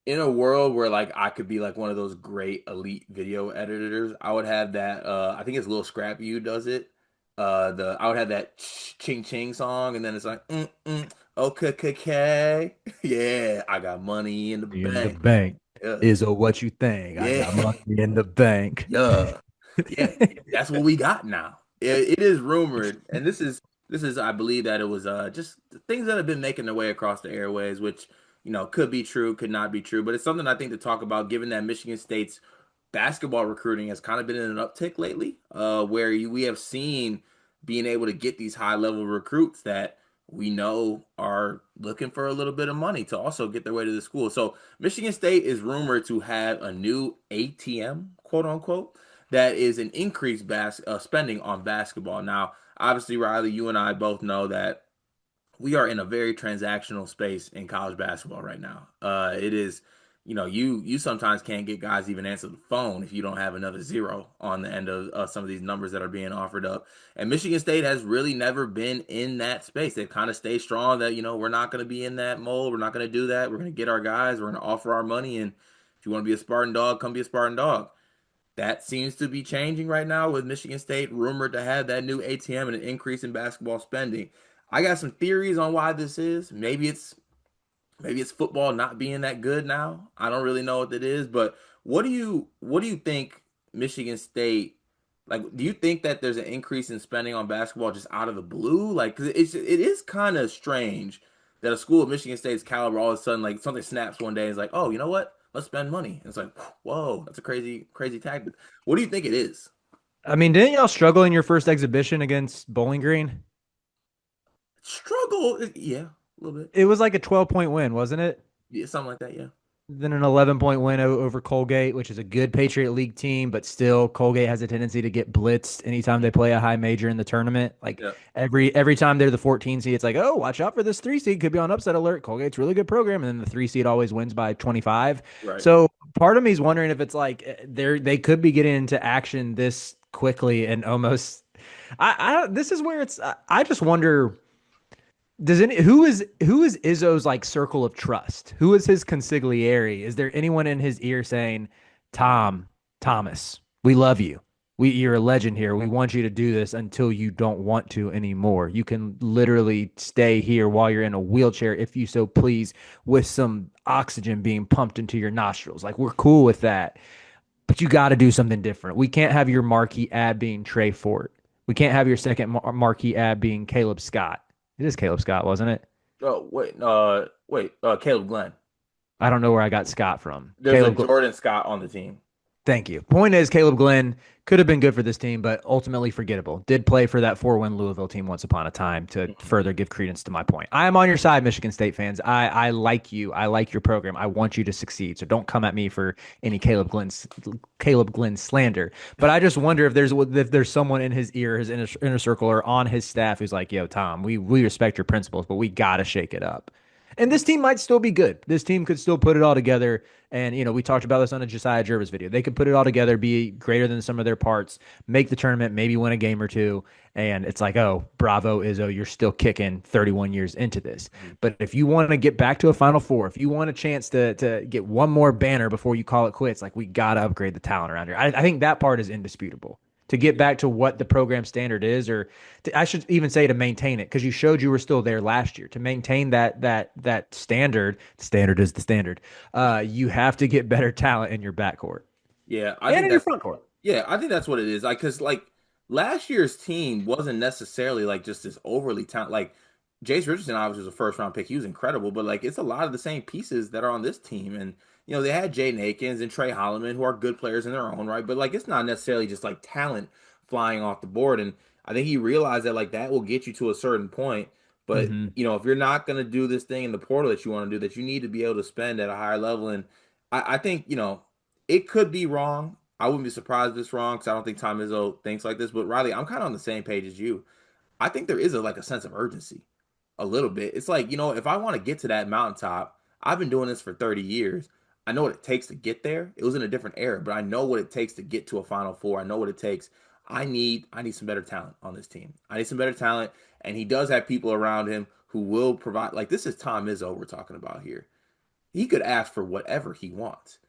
in a world where like I could be like one of those great elite video editors, I would have that I think it's Lil Scrap You does it. The I would have that ching ching song and then it's like okay, okay, okay. Yeah, I got money in the In the bank. bank Yeah. is what you think. I Yeah. got money in the bank. Yeah. Yeah, that's what we got now. It is rumored, and this is I believe that it was just things that have been making their way across the airways, which could be true, could not be true, but it's something I think to talk about, given that Michigan State's basketball recruiting has kind of been in an uptick lately, where we have seen being able to get these high level recruits that we know are looking for a little bit of money to also get their way to the school. So Michigan State is rumored to have a new ATM, quote unquote, that is an increased spending on basketball. Now, obviously, Riley, you and I both know that we are in a very transactional space in college basketball right now. It is, you sometimes can't get guys even answer the phone if you don't have another zero on the end of some of these numbers that are being offered up. And Michigan State has really never been in that space. They've kind of stayed strong that we're not going to be in that mold. We're not going to do that. We're going to get our guys. We're going to offer our money, and if you want to be a Spartan dog, come be a Spartan dog. That seems to be changing right now with Michigan State rumored to have that new ATM and an increase in basketball spending. I got some theories on why this is. Maybe it's football not being that good now. I don't really know what it is, but what do you think Michigan State do you think that there's an increase in spending on basketball just out of the blue? Like, cause it is kind of strange that a school of Michigan State's caliber all of a sudden like something snaps one day and is like, oh, you know what? Let's spend money. And it's like, whoa, that's a crazy, crazy tactic. What do you think it is? I mean, didn't y'all struggle in your first exhibition against Bowling Green? Struggle, yeah, a little bit, It was like a 12-point win, wasn't it? yeah, something like that, yeah. Then an 11-point win over Colgate, which is a good Patriot League team, but still Colgate has a tendency to get blitzed anytime they play a high major in the tournament. Like Yeah, every time they're the 14 seed, it's like, oh, watch out for this 3 seed, could be on upset alert. Colgate's a really good program, and then the 3 seed always wins by 25. right. So part of me is wondering if it's like they could be getting into action this quickly and almost. I this is where it's. I just wonder. Does any who is Izzo's like circle of trust? Who is his consigliere? Is there anyone in his ear saying, "Tom, Thomas, we love you. You're a legend here. We want you to do this until you don't want to anymore. You can literally stay here while you're in a wheelchair if you so please, with some oxygen being pumped into your nostrils. Like we're cool with that, but you got to do something different. We can't have your marquee ad being Trey Fort. We can't have your second marquee ad being Caleb Scott. It is Caleb Scott, wasn't it? Oh, wait, Caleb Glenn. I don't know where I got Scott from. There's a Caleb, Jordan Scott on the team. thank you. Point is, Caleb Glenn could have been good for this team, but ultimately forgettable. Did play for that 4-win Louisville team once upon a time to further give credence to my point. I am on your side, Michigan State fans. I like you. I like your program. I want you to succeed. So don't come at me for any Caleb Glenn slander. But I just wonder if there's someone in his ear, his inner circle, or on his staff who's like, "Yo, Tom, we respect your principles, but we got to shake it up." And this team might still be good. This team could still put it all together. And, we talked about this on a Josiah Jervis video. They could put it all together, be greater than some of their parts, make the tournament, maybe win a game or two. And it's like, oh, bravo, Izzo, you're still kicking 31 years into this. Mhm. But if you want to get back to a Final Four, if you want a chance to get one more banner before you call it quits, like we got to upgrade the talent around here. I think that part is indisputable to get back to what the program standard is, or I should even say to maintain it, because you showed you were still there last year. To maintain that standard, the standard is the standard. You have to get better talent in your backcourt Yeah, I and think in your that's front court. yeah, I think that's what it is. Like, cause like last year's team wasn't necessarily like just this overly talented. Like Jace Richardson obviously was a first round pick. He was incredible, but like it's a lot of the same pieces that are on this team. And they had Jaden Akins and Trey Holloman, who are good players in their own right, but like it's not necessarily just like talent flying off the board. And I think he realized that like that will get you to a certain point. But Mm-hmm. if you're not gonna do this thing in the portal that you want to do, that you need to be able to spend at a higher level. And I think, it could be wrong. I wouldn't be surprised if it's wrong because I don't think Tom Izzo thinks like this. But Riley, I'm kind of on the same page as you. I think there is a sense of urgency, a little bit. It's like if I want to get to that mountaintop, I've been doing this for 30 years. I know what it takes to get there. It was in a different era, but I know what it takes to get to a Final Four. I know what it takes. I need some better talent on this team. I need some better talent, and he does have people around him who will provide. Like this is Tom Izzo we're talking about here. he could ask for whatever he wants.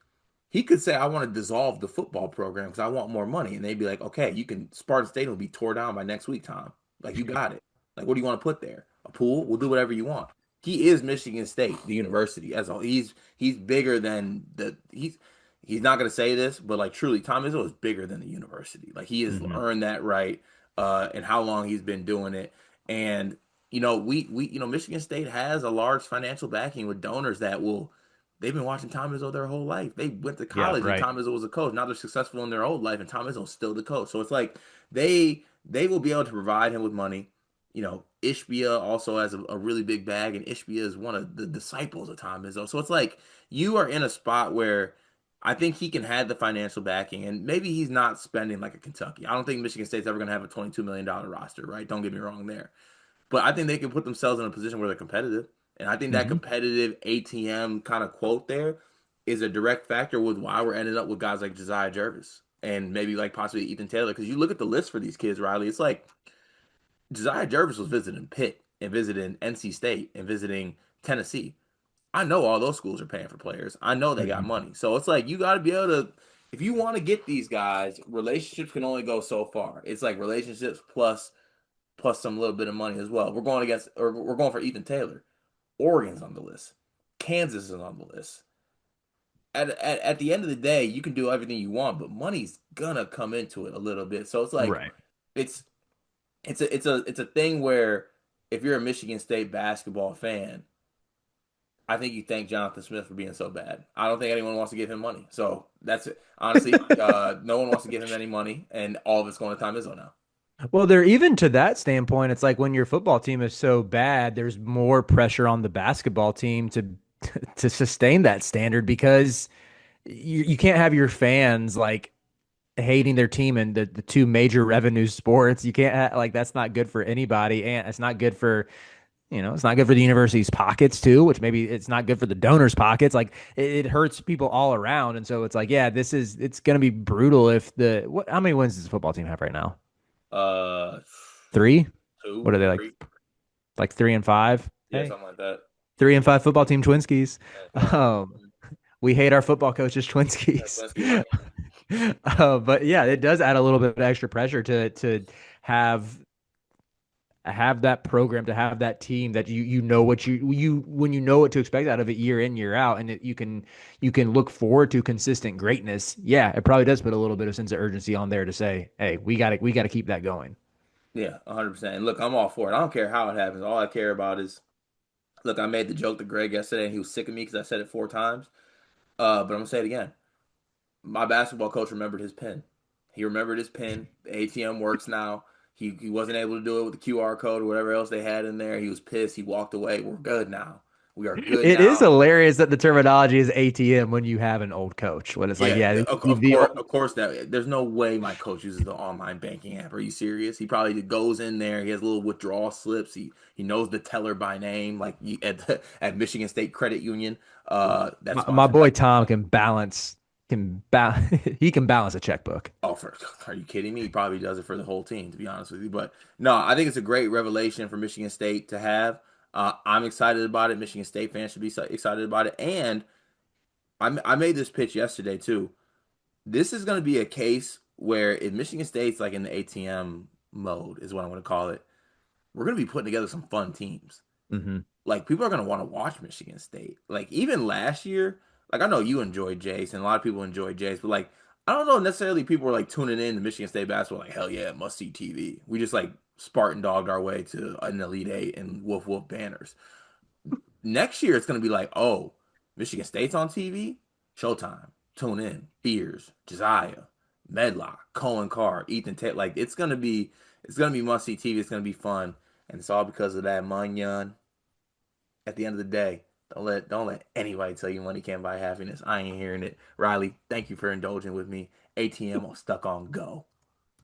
He could say, I want to dissolve the football program because I want more money. And they'd be like, okay, you can, Spartan Stadium will be tore down by next week, Tom. Like, you got it. Like, what do you want to put there? A pool? We'll do whatever you want. He is Michigan State, the university as a he's bigger than he's not gonna say this, but like truly, Tom Izzo is bigger than the university. Like he has Hmm. earned that right, and how long he's been doing it. And we Michigan State has a large financial backing with donors that will they've been watching Tom Izzo their whole life. They went to Yeah, college and right. Tom Izzo was a coach. Now they're successful in their old life, and Tom Izzo's still the coach. So it's like they will be able to provide him with money. Ishbia also has a really big bag, and Ishbia is one of the disciples of Tom Izzo. So it's like you are in a spot where I think he can have the financial backing, and maybe he's not spending like a Kentucky. I don't think Michigan State's ever going to have a $22 million roster, right? Don't get me wrong there. But I think they can put themselves in a position where they're competitive. And I think that Hmm. competitive ATM kind of quote there is a direct factor with why we're ending up with guys like Josiah Jervis and maybe like possibly Ethan Taylor. Because you look at the list for these kids, Riley, it's like Josiah Jervis was visiting Pitt and visiting NC State and visiting Tennessee. I know all those schools are paying for players. I know they got Hmm. money. So it's like you got to be able to, if you want to get these guys, relationships can only go so far. It's like relationships plus some little bit of money as well. We're going for Ethan Taylor. Oregon's on the list. Kansas is on the list. At the end of the day, you can do everything you want, but money's gonna come into it a little bit. So it's like Right. it's it's a thing where if you're a Michigan State basketball fan, I think you thank Jonathan Smith for being so bad. I don't think anyone wants to give him money. So that's it. Honestly, no one wants to give him any money, and all of it's going to Tom Izzo now. Well, there even to that standpoint, it's like when your football team is so bad, there's more pressure on the basketball team to to sustain that standard because you can't have your fans like hating their team in the two major revenue sports. You can't like that's not good for anybody, and it's not good for it's not good for the university's pockets too, which maybe it's not good for the donors' pockets. Like it hurts people all around, and so it's like yeah, it's gonna be brutal if how many wins does the football team have right now? Uh, Three? two, What are they three, like 3-5? yeah, Hey, something like that. 3-5 football team Twinskies. Yeah, come on. Um, we hate our football coaches Yeah, Twinskies. Zelensky, right? But yeah, it does add a little bit of extra pressure to have have that program, to have that team that you know what you when you know what to expect out of it year in year out, and you can look forward to consistent greatness. Yeah, it probably does put a little bit of sense of urgency on there to say, hey, we got to keep that going. Yeah, 100%. And look, I'm all for it. I don't care how it happens. All I care about is, look, I made the joke to Greg yesterday, and he was sick of me because I said it 4 times. But I'm gonna say it again. My basketball coach remembered his pin. He remembered his pin. The ATM works now. He wasn't able to do it with the QR code or whatever else they had in there. He was pissed. He walked away. We're good now. We are good It is now. hilarious that the terminology is ATM when you have an old coach. When it's like, Yeah, yeah, of course, of course. That there's no way my coach uses the online banking app. Are you serious? He probably goes in there. He has little withdrawal slips. He knows the teller by name, like at Michigan State Credit Union. That's my sponsored boy by. Tom he can balance a checkbook. Oh, are you kidding me? He probably does it for the whole team, to be honest with you. But no, I think it's a great revelation for Michigan State to have. I'm excited about it. Michigan State fans should be excited about it. And I made this pitch yesterday too. This is going to be a case where if Michigan State's like in the ATM mode, is what I'm going to call it, we're going to be putting together some fun teams. Hmm. Like people are going to want to watch Michigan State. Like even last year, like I know you enjoyed Jace and a lot of people enjoyed Jace, but like I don't know necessarily people were like tuning in to Michigan State basketball like hell yeah, must see TV. We just like Spartan dogged our way to an Elite Eight and Wolf Wolf banners. Next year it's going to be like, oh, Michigan State's on TV, Showtime, tune in, Beers, Josiah, Medlock, Cohen Carr, Ethan Tate. Like it's gonna be must see TV. It's gonna be fun, and it's all because of that Munyon. At the end of the day, don't let anybody tell you money can't buy happiness. I ain't hearing it. Riley, thank you for indulging with me. ATM stuck on go.